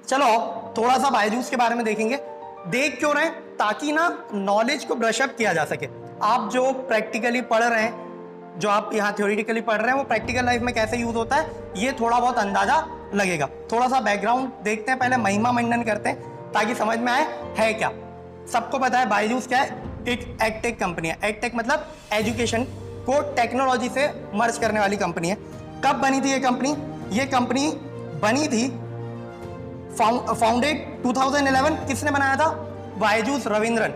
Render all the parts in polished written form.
चलो थोड़ा सा बायजूस के बारे में देखेंगे। देख क्यों रहे हैं? ताकि ना नॉलेज को ब्रशअप किया जा सके। आप जो प्रैक्टिकली पढ़ रहे हैं, जो आप यहाँ थ्योरेटिकली पढ़ रहे हैं, वो प्रैक्टिकल लाइफ में कैसे यूज होता है ये थोड़ा बहुत अंदाजा लगेगा। थोड़ा सा बैकग्राउंड देखते हैं, पहले महिमा मंडन करते हैं ताकि समझ में आए है क्या। सबको पता है बायजूस क्या है, एक एडटेक कंपनी है। एडटेक मतलब एजुकेशन को टेक्नोलॉजी से मर्ज करने वाली कंपनी है। कब बनी थी ये कंपनी? ये कंपनी बनी थी फाउंडेड 2011। किसने बनाया था? बायजूस रविंद्रन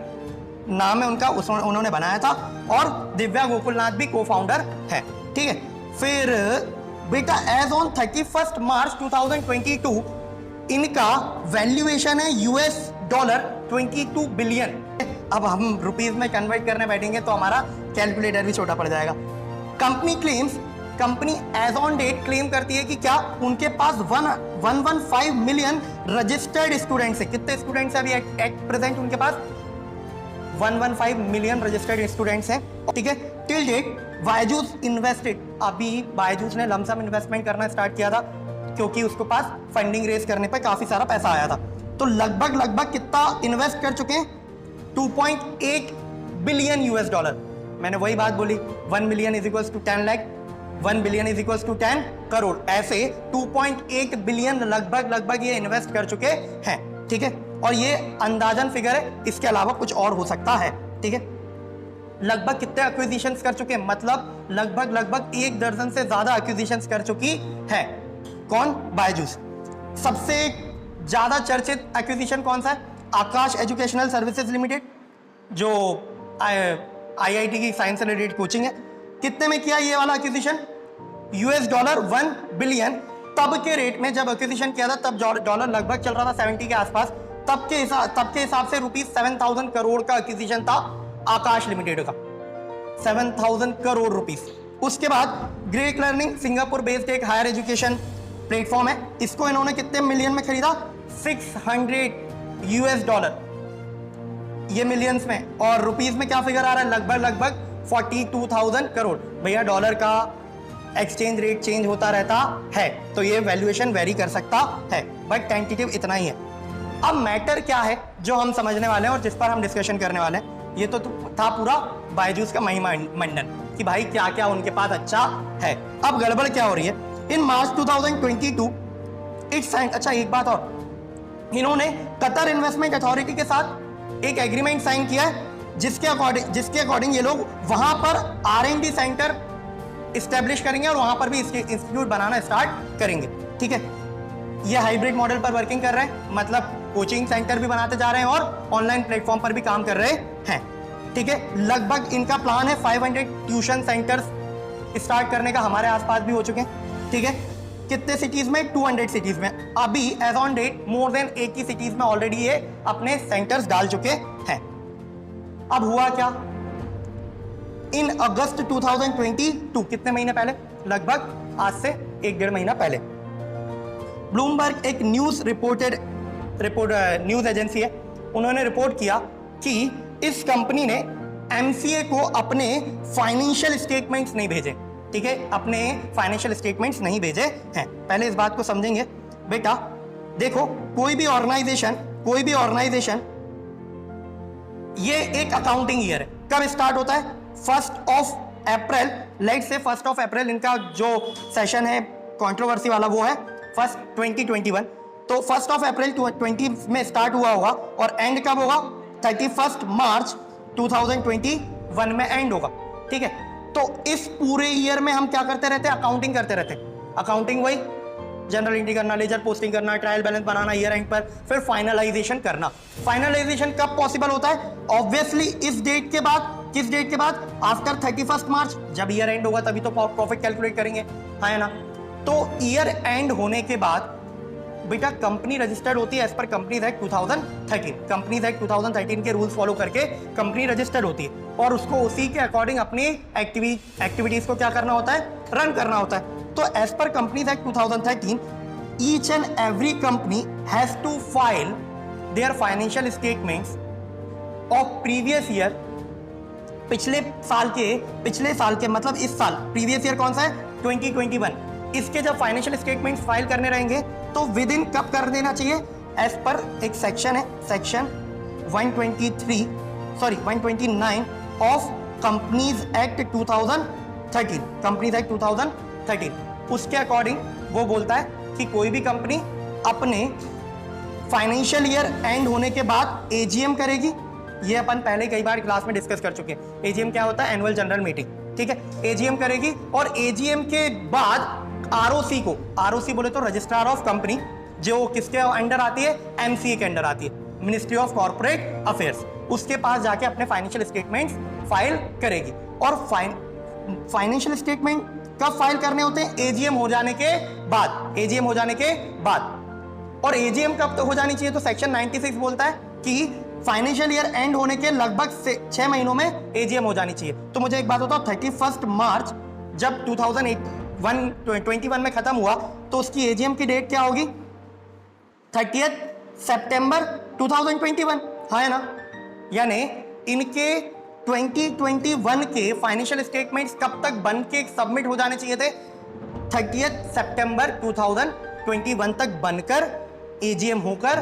नाम है उनका, उन्होंने बनाया था। और दिव्या गोकुलनाथ भी को फाउंडर है। ठीक है, फिर बेटा एज ऑन 31 मार्च 2022 इनका वैल्यूएशन है $22 बिलियन। अब हम रुपीज में कन्वर्ट करने बैठेंगे तो हमारा कैलकुलेटर भी छोटा पड़ जाएगा। Company as on date claim करती है कि क्या उनके पास 115 मिलियन रजिस्टर्ड स्टूडेंट्स है। कितने स्टूडेंट्स है अभी एट प्रेजेंट उनके पास? 115 मिलियन रजिस्टर्ड स्टूडेंट्स हैं। ठीक है, टिल डेट बायजूस इन्वेस्टेड, अभी बायजूस ने लमसम इन्वेस्टमेंट करना स्टार्ट किया था क्योंकि उसके पास फंडिंग रेज करने पर काफी सारा पैसा आया था। तो लगभग कितना इन्वेस्ट कर चुके हैं? 2.8 बिलियन $। मैंने वही बात बोली, 1 million is equals to 10 lakh, 1 billion is equals to 10 crore. ऐसे 2.8 बिलियन लगभग ये इन्वेस्ट कर चुके हैं। ठीक है, और ये अंदाजन फिगर है, इसके अलावा कुछ और हो सकता है। ठीक है, लगभग कितने एक्विजिशंस कर चुके हैं? मतलब लगभग 1 दर्जन से ज्यादा एक्विजिशंस कर चुकी है। कौन? बायजूस। सबसे ज्यादा चर्चित एक्विजिशन कौन सा है? आकाश एजुकेशनल सर्विसेज लिमिटेड, जो आईआईटी की साइंस से रिलेटेड कोचिंग है। कितने में किया ये वाला एक्विजिशन? $1 बिलियन। तब के रेट में जब एक्विजिशन किया था तब डॉलर लगभग चल रहा था 70 के आसपास। तब के हिसाब से ₹7,000 करोड़ का एक्विजिशन था आकाश लिमिटेड का, 7,000 करोड़ रुपीस। उसके बाद ग्रेट लर्निंग सिंगापुर बेस्ड एक हायर एजुकेशन प्लेटफॉर्म है, इसको इन्होंने कितने मिलियन में खरीदा? $600 ये मिलियंस में। और रुपीस में क्या फिगर आ रहा है? लगभग 42,000 करोड़। भैया डॉलर का एक्सचेंज रेट चेंज होता रहता है तो ये वैल्यूएशन वेरी कर सकता है, बट टेंटेटिव इतना ही है। अब मैटर क्या है जो हम समझने वाले हैं और जिस पर हम डिस्कशन करने वाले हैं, ये तो था पूरा बायजूस का महिमा मंडन कि भाई क्या क्या उनके पास अच्छा है। अब गड़बड़ क्या हो रही है? इन मार्च 2022 इट्स साइन। अच्छा एक बात और, इन्होंने कतर इन्वेस्टमेंट अथॉरिटी के साथ एक एग्रीमेंट साइन किया है जिसके अकॉर्डिंग ये लोग वहां पर R&D सेंटर इस्टेब्लिश करेंगे और वहां पर भी इंस्टीट्यूट बनाना स्टार्ट करेंगे। ठीक है, ये हाइब्रिड मॉडल पर वर्किंग कर रहे हैं, मतलब कोचिंग सेंटर भी बनाते जा रहे हैं और ऑनलाइन प्लेटफॉर्म पर भी काम कर रहे हैं। ठीक है, लगभग इनका प्लान है 500 ट्यूशन सेंटर्स स्टार्ट करने का, हमारे आसपास भी हो चुके हैं। ठीक है, कितने सिटीज में? 200 सिटीज में। अभी as on date more than 80 cities में ऑलरेडी ये अपने सेंटर्स डाल चुके हैं। अब हुआ क्या? इन अगस्त 2022, कितने महीने पहले? लगभग आज से 1-1.5 महीना पहले, ब्लूमबर्ग एक न्यूज एजेंसी है, उन्होंने रिपोर्ट किया कि इस कंपनी ने एमसीए को अपने फाइनेंशियल स्टेटमेंट्स नहीं भेजे। ठीक है, अपने फाइनेंशियल स्टेटमेंट्स नहीं भेजे हैं। पहले इस बात को समझेंगे। बेटा देखो, कोई भी ऑर्गेनाइजेशन ये एक अकाउंटिंग ईयर है। कब स्टार्ट होता है? 1 अप्रैल। लेट से 1 अप्रैल इनका जो सेशन है कंट्रोवर्सी वाला वो है 2021। तो 1 अप्रैल 2020 में स्टार्ट हुआ होगा और एंड कब होगा? 31 मार्च 2021 में एंड होगा। ठीक है, तो इस पूरे ईयर में हम क्या करते रहते हैं? अकाउंटिंग करते रहते हैं। अकाउंटिंग वही जनरल एंट्री करना, लेजर पोस्टिंग करना, trial balance banana year and पर, फिर फाइनलाइजेशन करना। फाइनलाइजेशन कब पॉसिबल होता है? ऑब्वियसली इस डेट के बाद। किस डेट के बाद? आफ्टर 31 मार्च, जब ईयर एंड होगा तभी तो प्रॉफिट कैलकुलेट करेंगे, है ना? तो ईयर एंड होने के बाद बेटा कंपनी रजिस्टर्ड होती है as per companies act 2013। Companies act 2013 के रूल्स फॉलो करके कंपनी रजिस्टर्ड होती है और उसको उसी के अकॉर्डिंग अपनी एक्टिविटीज को क्या करना होता है? रन करना होता है। तो as per companies act 2013 each and every company has to file their financial statements of previous year. पिछले साल के मतलब इस साल, प्रीवियस ईयर कौन सा है? 2021। इसके जब फाइनेंशियल स्टेटमेंट्स फाइल करने रहेंगे तो विद इन कब कर देना चाहिए? एज पर एक सेक्शन है, section 129 of companies act 2013, companies act 2013, उसके अकॉर्डिंग वो बोलता है कि कोई भी कंपनी अपने फाइनेंशियल ईयर एंड होने के बाद एजीएम करेगी। ये अपन पहले कई बार क्लास में डिस्कस कर चुके हैं। एजीएम क्या होता है? एनुअल जनरल मीटिंग, ठीक है। एजीएम करेगी और एजीएम के बाद आरओसी को, आरओसी बोले तो रजिस्ट्रार ऑफ कंपनी, जो किसके अंडर आती है? एमसीए के अंडर आती है, मिनिस्ट्री ऑफ कॉर्पोरेट अफेयर्स, उसके पास जाके अपने फाइनेंशियल स्टेटमेंट्स फाइल करेगी। और फाइनेंशियल स्टेटमेंट कब फाइल करने होते हैं? एजीएम हो जाने के बाद, एजीएम हो जाने के बाद। और एजीएम कब तो हो जानी चाहिए? तो सेक्शन 96 बोलता है कि फाइनेंशियल ईयर एंड होने के लगभग 6 महीनों में एजीएम हो जानी चाहिए। तो मुझे एक बात बताओ, 31 मार्च जब 2021 में खत्म हुआ तो उसकी एजीएम की डेट क्या होगी? 30 सितंबर 2021, है ना? यानी इनके 2021 के फाइनेंशियल स्टेटमेंट्स कब तक बन के सबमिट हो जाने चाहिए थे? 30 सितंबर 2021 तक बनकर एजीएम होकर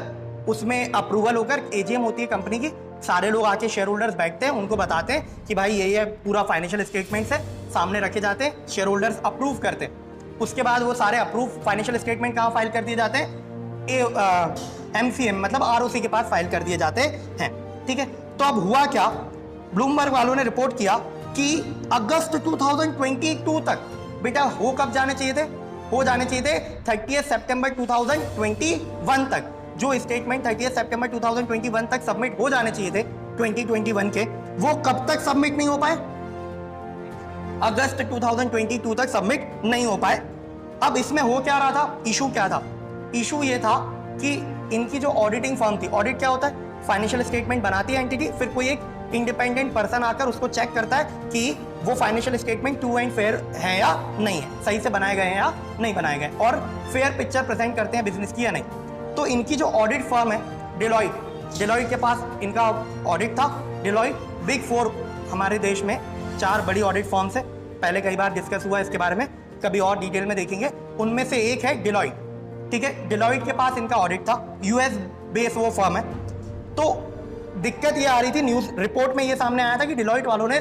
उसमें अप्रूवल होकर, एजीएम होती है कंपनी की, सारे लोग आके शेयर होल्डर्स बैठते हैं, उनको बताते हैं कि भाई ये पूरा फाइनेंशियल स्टेटमेंट्स है, सामने रखे जाते हैं, शेयर होल्डर्स अप्रूव करते हैं। उसके बाद वो सारे अप्रूव फाइनेंशियल स्टेटमेंट कहाँ फाइल कर दिए जाते हैं? एमसीएम मतलब आरओसी के पास फाइल कर दिए जाते हैं, ठीक है। तो अब हुआ क्या? ब्लूमबर्ग वालों ने रिपोर्ट किया कि अगस्त 2022 तक बेटा हो कब जाने चाहिए थे? हो जाने चाहिए थे 30 सितंबर 2021 तक। जो स्टेटमेंट 30 सितंबर 2021 तक सबमिट हो जाने चाहिए थे 2021 के, वो कब तक सबमिट नहीं हो पाए? अगस्त 2022 तक सबमिट नहीं हो पाए। अब इसमें हो क्या रहा था? इशू क्या था? इशू ये था कि इनकी जो ऑडिटिंग फर्म थी, ऑडिट क्या होता है? फाइनेंशियल स्टेटमेंट बनाती है एंटिटी, फिर कोई एक इंडिपेंडेंट पर्सन आकर उसको चेक करता है कि वो financial statement true and fair है या नहीं है, सही से बनाए गए हैं या नहीं बनाए गए, और फेयर पिक्चर प्रेजेंट करते हैं बिजनेस की या नहीं। तो इनकी जो ऑडिट फर्म है डेलॉइट, डेलॉइट के पास इनका ऑडिट था। डेलॉइट बिग 4 हमारे देश में 4 बड़ी ऑडिट फर्म्स है, पहले कई बार डिस्कस हुआ इसके बारे में, कभी और डिटेल में देखेंगे। उनमें से एक है डेलॉइट, ठीक है। डेलॉइट के पास इनका ऑडिट था, यूएस बेस वो फर्म है। तो दिक्कत ये आ रही थी, न्यूज रिपोर्ट में ये सामने आया था कि डेलॉइट वालों ने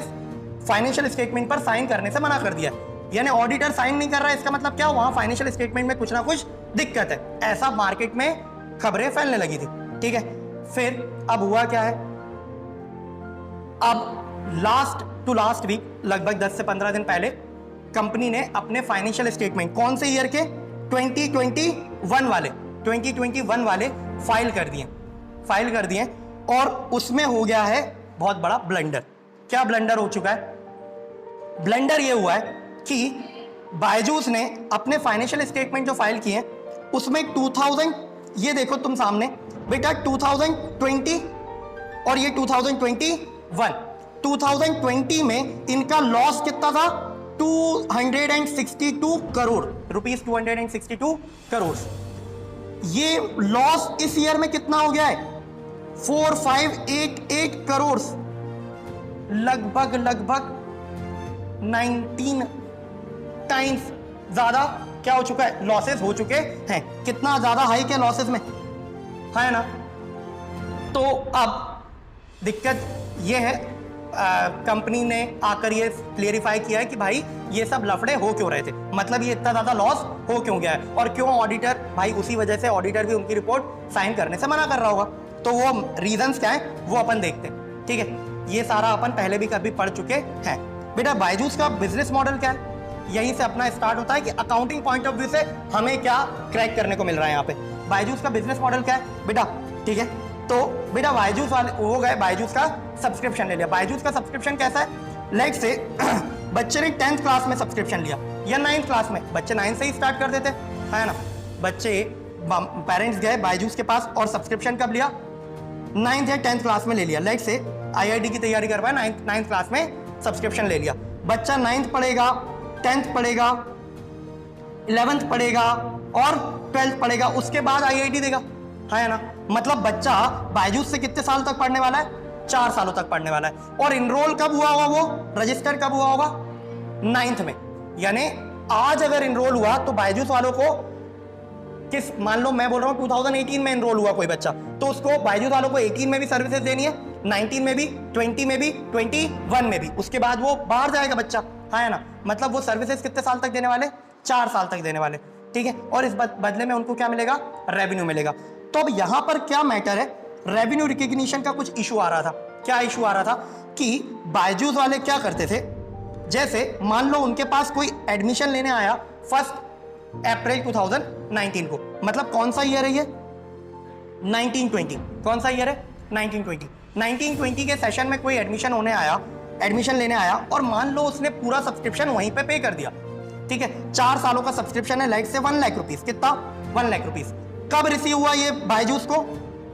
फाइनेंशियल स्टेटमेंट पर साइन करने से मना कर दिया, यानी ऑडिटर साइन नहीं कर रहा है, इसका मतलब क्या? वहां फाइनेंशियल स्टेटमेंट में कुछ ना कुछ दिक्कत है, ऐसा मार्केट में खबरें फैलने लगी थी, ठीक है। फिर अब हुआ क्या है? अब लास्ट वीक लगभग 10 से 15 दिन पहले कंपनी ने अपने फाइनेंशियल स्टेटमेंट कौन से ईयर के? 2021 वाले फाइल कर दिए और उसमें हो गया है बहुत बड़ा ब्लंडर। क्या ब्लंडर हो चुका है? ब्लंडर ये हुआ है कि बायजूस ने अपने फाइनेंशियल स्टेटमेंट जो फाइल किए उसमें 2000, ये देखो तुम सामने बेटा, 2020 और ये 2021। 2020 में इनका लॉस कितना था? 262 करोड़ रुपीस, 262 करोड़। ये लॉस इस ईयर में कितना हो गया है? 4588 करोड़, लगभग 19 टाइम्स ज्यादा क्या हो चुका है? लॉसेस हो चुके हैं। कितना ज्यादा हाई के लॉसेस में, है ना? तो अब दिक्कत ये है, कंपनी ने आकर ये क्लियरिफाई किया है कि भाई ये सब लफड़े हो क्यों रहे थे, मतलब ये इतना ज्यादा लॉस हो क्यों गया है, और क्यों ऑडिटर, भाई उसी वजह से ऑडिटर भी उनकी रिपोर्ट साइन करने से मना कर रहा होगा। तो वो रीजंस क्या है वो अपन देखते हैं, ठीक है। ये सारा अपन पहले भी कभी पढ़ चुके हैं। बेटा बायजूस का बिजनेस मॉडल क्या है? यहीं से अपना स्टार्ट होता है कि अकाउंटिंग पॉइंट ऑफ व्यू से हमें क्या क्रैक करने को मिल रहा है यहाँ पे। बायजूस का बिजनेस मॉडल क्या है बेटा? ठीक है, तो बेटा बायजूस वाले हो गए, बायजूस का सब्सक्रिप्शन ले लिया। बायजूस का सब्सक्रिप्शन कैसा है? लेट से बच्चे ने 10th क्लास में सब्सक्रिप्शन लिया या 9th क्लास में, बच्चे 9 से ही स्टार्ट कर देते है ना। बच्चे पेरेंट्स गए बायजूस के पास और सब्सक्रिप्शन कब लिया? 9th या 10th क्लास में ले लिया। लेट से IIT की तैयारी कर पाए, 9th क्लास में सब्सक्रिप्शन ले लिया। बच्चा 9th पढ़ेगा, 10th पढ़ेगा, 11th पढ़ेगा और 12th पढ़ेगा, उसके बाद IIT देगा, है ना। मतलब बच्चा बायजूस से कितने साल तक पढ़ने वाला है? 4 सालों तक पढ़ने वाला है। और इनरोल कब हुआ होगा, वो रजिस्टर कब हुआ होगा? 9th में। यानी आज अगर इनरोल हुआ तो बायजूस वालों को किस, मान लो मैं बोल रहा हूँ 2018 में एनरोल हुआ कोई बच्चा, तो उसको बायजूस वालों को 18 में भी सर्विसेज देनी है, 19 में भी, 20 में भी, 21 में भी, उसके बाद वो बाहर जाएगा बच्चा, है ना। मतलब वो सर्विसेज कितने साल तक देने वाले, 4 साल तक देने वाले, ठीक है। और इस बदले में उनको क्या मिलेगा, रेवेन्यू मिलेगा। तो अब यहां पर क्या मैटर है, रेवेन्यू रिकग्निशन का कुछ इशू आ रहा था। क्या इशू आ रहा था कि बायजूस वाले क्या करते थे, जैसे मान लो उनके पास कोई एडमिशन लेने आया 1 अप्रैल 2019 को, मतलब कौन सा ईयर है ये, 1920, कौन सा ईयर है, 1920 के सेशन में कोई एडमिशन होने आया, एडमिशन लेने आया, और मान लो उसने पूरा सब्सक्रिप्शन वहीं पे कर दिया, ठीक है। 4 सालों का सब्सक्रिप्शन है, लाइक से 1 लाख रुपीस, कितना, 1 लाख रुपीस। कब रिसीव हुआ ये बायजूस को,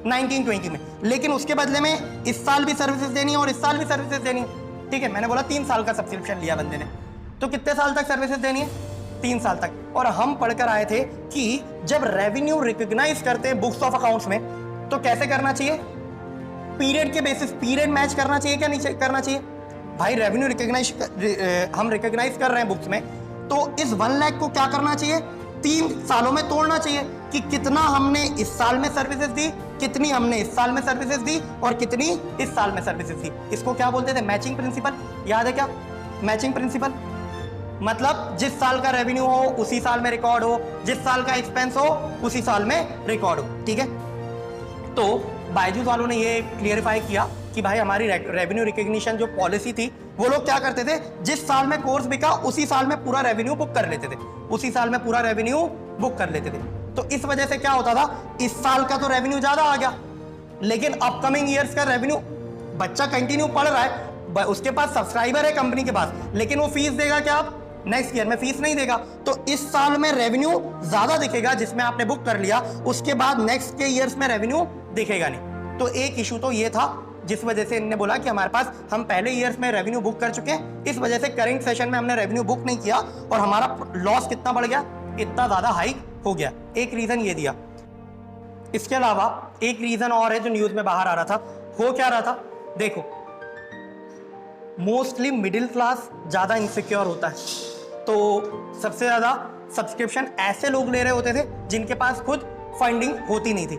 1920 में, लेकिन उसके बदले में इस साल भी सर्विसेज देनी है और इस साल भी सर्विसेज देनी है, ठीक है। मैंने बोला 3 साल का सब्सक्रिप्शन लिया बंदे ने, तो कितने साल तक सर्विसेज देनी है, 3 साल तक। और हम पढ़कर आए थे कि जब रेवेन्यू रिकॉग्नाइज करते हैं बुक्स ऑफ अकाउंट्स में, तो कैसे करना चाहिए, पीरियड के बेसिस, पीरियड मैच करना चाहिए, क्या नहीं करना चाहिए भाई। रेवेन्यू रिकॉग्नाइज हम रिकॉग्नाइज कर रहे हैं बुक्स में, तो इस 1 लाख को क्या करना चाहिए, 3 सालों में तोड़ना चाहिए कि कितना हमने इस साल में सर्विसेज दी, कितनी हमने इस साल में सर्विसेज दी, और कितनी इस साल में सर्विसेज दी। इसको क्या बोलते थे, मैचिंग प्रिंसिपल, याद है क्या, मैचिंग प्रिंसिपल। मतलब जिस साल का रेवेन्यू हो उसी साल में रिकॉर्ड हो, जिस साल का एक्सपेंस हो उसी साल में रिकॉर्ड हो, ठीक है। तो बायजूस वालों ने ये क्लियरिफाई किया कि भाई हमारी रेवेन्यू रिकॉग्निशन जो पॉलिसी थी, वो लोग क्या करते थे, जिस साल में कोर्स बिका उसी साल में पूरा रेवेन्यू बुक कर लेते थे, उसी साल में पूरा रेवेन्यू बुक कर लेते थे। तो इस वजह से क्या होता था, इस साल का तो रेवेन्यू ज्यादा आ गया, लेकिन अपकमिंग ईयर्स का रेवेन्यू, बच्चा कंटिन्यू पढ़ रहा है, उसके पास सब्सक्राइबर है कंपनी के पास, लेकिन वो फीस देगा क्या, आप नेक्स्ट ईयर में फीस नहीं देगा। तो इस साल में रेवेन्यू ज्यादा दिखेगा जिसमें आपने बुक कर लिया, उसके बाद नेक्स्ट के ईयर्स में रेवेन्यू दिखेगा नहीं। तो एक इशू तो ये था, जिस वजह से इन्होंने बोला कि हमारे पास, हम पहले ईयर्स में रेवेन्यू बुक कर चुके हैं, इस वजह से करंट सेशन में हमने रेवेन्यू बुक नहीं किया और हमारा लॉस कितना बढ़ गया, इतना ज्यादा हाई हो गया। एक रीजन ये दिया। इसके अलावा एक रीजन और है जो न्यूज में बाहर आ रहा था, हो क्या रहा था, देखो मोस्टली मिडिल क्लास ज्यादा इनसिक्योर होता है, तो सबसे ज्यादा सब्सक्रिप्शन ऐसे लोग ले रहे होते थे जिनके पास खुद फंडिंग होती नहीं थी,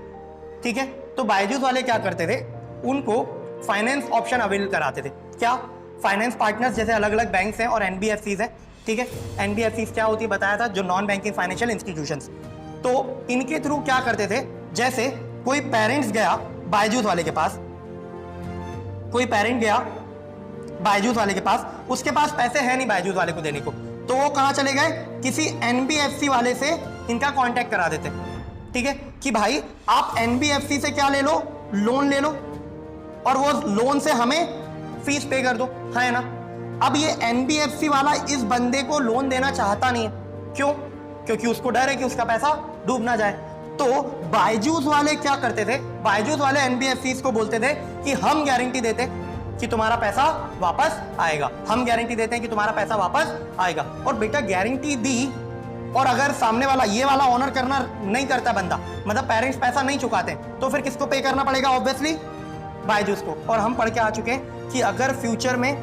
ठीक है। तो बायजूस वाले क्या करते थे, उनको फाइनेंस ऑप्शन अवेल कराते थे। क्या, फाइनेंस पार्टनर्स जैसे अलग अलग बैंक्स हैं और एनबीएफसीज हैं, ठीक है। एनबीएफसीज क्या होती है बताया था, जो नॉन बैंकिंग फाइनेंशियल इंस्टीट्यूशंस। तो इनके थ्रू क्या करते थे, जैसे कोई पेरेंट्स गया बायजूस वाले के पास, कोई पेरेंट गया बायजूस वाले के पास, उसके पास पैसे है नहीं बायजूस वाले को देने को, तो वो कहां चले गए, किसी एनबीएफसी वाले से इनका कांटेक्ट करा देते, ठीक है, कि भाई आप एनबीएफसी से क्या ले लो, लोन ले लो, और वो लोन से हमें फीस पे कर दो, है ना। अब ये एनबीएफसी वाला इस बंदे को लोन देना चाहता नहीं है, क्यों, क्योंकि उसको डर है कि उसका पैसा डूब ना जाए। तो बायजूस वाले क्या करते थे, बायजूस वाले एनबीएफसी को बोलते थे कि हम गारंटी देते कि तुम्हारा पैसा वापस आएगा, हम गारंटी देते हैं कि तुम्हारा पैसा वापस आएगा। और बेटा गारंटी दी, और अगर सामने वाला, ये वाला ऑनर करना नहीं करता बंदा, मतलब पेरेंट्स पैसा नहीं चुकाते, तो फिर किसको पे करना पड़ेगा, ऑब्वियसली बायजूस को। और हम पढ़ के आ चुके हैं कि अगर फ्यूचर में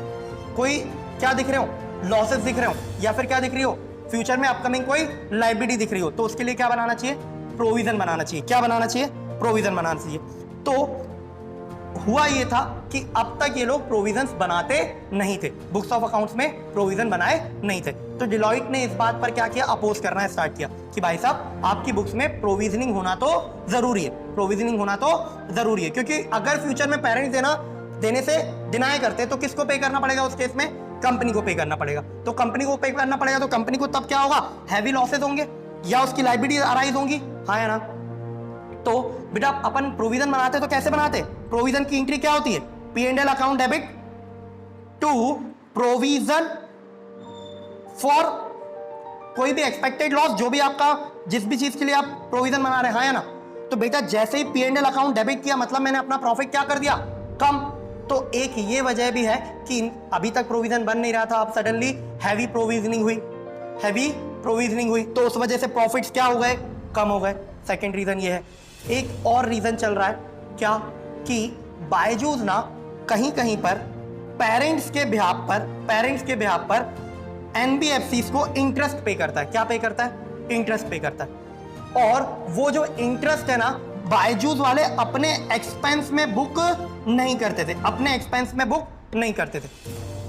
कोई क्या दिख रहे हो, लॉसेस दिख रहे हो, या फिर क्या दिख रही हो, फ्यूचर में अपकमिंग कोई लायबिलिटी दिख रही हो, तो उसके लिए क्या बनाना चाहिए, प्रोविजन बनाना चाहिए। क्या बनाना चाहिए, प्रोविजन बनाना चाहिए। तो हुआ ये था कि अब तक ये लोग प्रोविजंस बनाते नहीं थे, बुक्स ऑफ अकाउंट्स में प्रोविजन बनाए नहीं थे। तो डिलॉयट ने इस बात पर क्या किया, अपोज करना स्टार्ट किया कि भाई साहब आपकी बुक्स में प्रोविजनिंग होना तो जरूरी है, प्रोविजनिंग होना तो जरूरी है, क्योंकि अगर फ्यूचर में पेरेंट्स देने से डिनाई करते तो किसको पे करना पड़ेगा, उस केस में कंपनी को पे करना पड़ेगा। तो कंपनी को पे करना पड़ेगा, तो कंपनी को तब क्या होगा, हैवी लॉसेज होंगे या उसकी लायबिलिटी अराइज होंगी, हाँ या ना। तो बेटा अपन प्रोविजन बनाते तो कैसे बनाते, प्रोविजन की एंट्री क्या होती है, P&L account debit to provision for कोई भी एक्सपेक्टेड लॉस, जो भी आपका, जिस भी चीज के लिए आप प्रोविजन बना रहे हैं, हाँ या ना। तो बेटा जैसे ही P&L अकाउंट डेबिट किया, मतलब मैंने अपना प्रॉफिट क्या कर दिया, कम। तो एक ये वजह भी है कि अभी तक प्रोविजन बन नहीं रहा था, अब सडनली हैवी प्रोविजनिंग हुई, हैवी प्रोविजनिंग हुई, तो उस वजह से प्रॉफिट्स क्या हो गए, कम हो गए। सेकेंड रीजन ये है। एक और रीजन चल रहा है, क्या, कि बायजूस ना कहीं कहीं पर पेरेंट्स के बिहाफ पर एनबीएफसीज को इंटरेस्ट पे करता है। क्या पे करता है, इंटरेस्ट पे करता है। और वो जो इंटरेस्ट है ना बायजूस वाले अपने एक्सपेंस में बुक नहीं करते थे, अपने एक्सपेंस में बुक नहीं करते थे।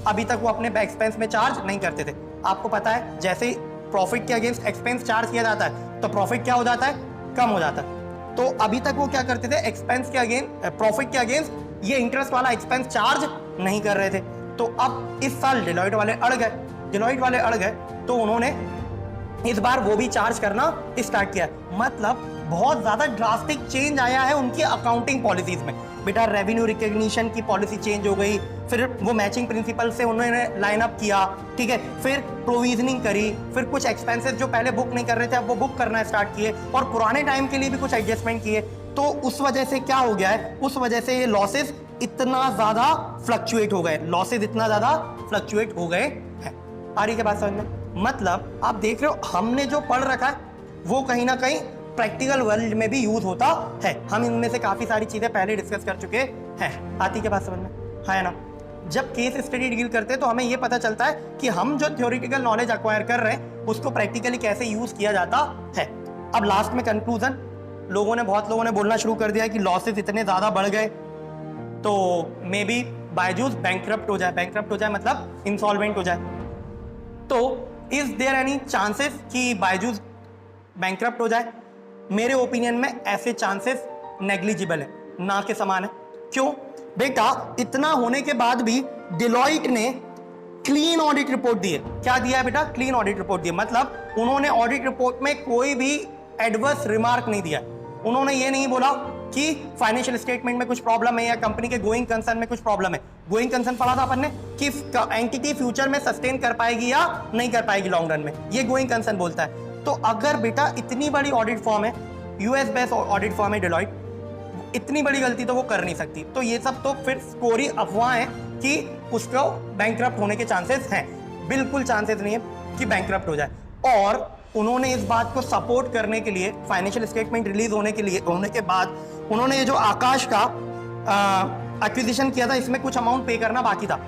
अभी तक वो अपने एक्सपेंस में चार्ज नहीं करते थे। आपको पता है जैसे ही प्रॉफिट के अगेंस्ट एक्सपेंस चार्ज किया जाता है तो प्रॉफिट क्या हो जाता है, कम हो जाता है। तो अभी तक वो क्या करते थे, एक्सपेंस के अगेंस्ट, प्रॉफिट के अगेंस्ट ये इंटरेस्ट वाला एक्सपेंस चार्ज नहीं कर रहे थे। तो अब इस साल डिलॉयट वाले अड़ गए, तो उन्होंने इस बार वो भी चार्ज करना स्टार्ट किया। मतलब बहुत ज्यादा ड्रास्टिक चेंज आया है उनकी अकाउंटिंग पॉलिसीज में। बेटा रेवेन्यू रिकॉग्निशन की पॉलिसी चेंज हो गई, फिर वो मैचिंग प्रिंसिपल से उन्होंने लाइन अप किया, ठीक है, फिर प्रोविजनिंग करी, फिर कुछ एक्सपेंसेस जो पहले बुक नहीं कर रहे थे अब वो बुक करना स्टार्ट किए, और पुराने टाइम के लिए भी कुछ एडजस्टमेंट किए। तो उस वजह से क्या हो गया है, उस वजह से ये लॉसेस इतना ज्यादा फ्लक्चुएट हो गए, हैं। आ रही के बात समझ में? मतलब आप देख रहे हो हमने जो पढ़ रखा है वो कहीं ना कहीं प्रैक्टिकल वर्ल्ड में भी यूज होता है। हम इनमें से काफी सारी चीजें पहले डिस्कस कर चुके हैं। आती के बात समझ में? है ना? जब केस स्टडी डील करते हैं तो हमें ये पता चलता है कि हम जो थ्योरेटिकल नॉलेज एक्वायर कर रहे हैं उसको प्रैक्टिकली कैसे यूज किया जाता है। अब लास्ट में कंक्लूजन, बहुत लोगों ने बोलना शुरू कर दिया कि लॉसेस इतने ज्यादा बढ़ गए तो मे बी बायजूस बैंकरप्ट हो जाए मतलब इंसॉल्वेंट हो जाए। तो इज देयर एनी चांसेस कि बायजूस बैंकरप्ट हो जाए? मेरे ओपिनियन में ऐसे चांसेस नेग्लिजिबल है, ना के समान है। क्यों? बेटा इतना होने के बाद भी डिलॉयट ने क्लीन ऑडिट रिपोर्ट दी है। क्या दिया है बेटा? क्लीन ऑडिट रिपोर्ट दी है। मतलब उन्होंने ऑडिट रिपोर्ट में कोई भी एडवर्स रिमार्क नहीं दिया। उन्होंने ये नहीं बोला कि फाइनेंशियल स्टेटमेंट में कुछ प्रॉब्लम है या कंपनी के गोइंग कंसर्न में कुछ प्रॉब्लम है। गोइंग कंसर्न पढ़ा था अपन ने कि एंटिटी फ्यूचर में सस्टेन कर पाएगी या नहीं कर पाएगी लॉन्ग रन में, ये गोइंग कंसर्न बोलता है। तो अगर बेटा इतनी बड़ी ऑडिट फॉर्म है, यूएस बेस्ड ऑडिट फॉर्म है डिलॉयट, इतनी बड़ी गलती तो वो कर नहीं सकती। तो ये सब तो फिर स्कोरी अफवाह है कि उसको बैंकरप्ट होने के चांसेस हैं। बिल्कुल चांसेस नहीं है कि बैंकरप्ट हो जाए। और उन्होंने इस बात को सपोर्ट करने के लिए फाइनेंशियल स्टेटमेंट रिलीज होने के बाद उन्होंने ये जो आकाश का एक्विजिशन किया था इसमें कुछ अमाउंट पे करना बाकी था।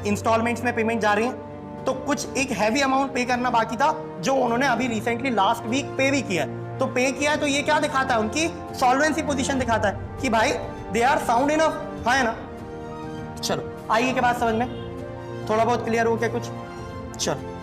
इंस्टॉलमेंट्स में पेमेंट जा रही है तो कुछ एक हैवी अमाउंट पे करना बाकी था जो उन्होंने अभी रिसेंटली लास्ट वीक पे भी किया है। तो पे किया है तो ये क्या दिखाता है, उनकी सॉल्वेंसी पोजीशन दिखाता है कि भाई दे आर साउंड इनफ, है ना? चलो आइए के बाद समझ में थोड़ा बहुत क्लियर हो क्या कुछ? चलो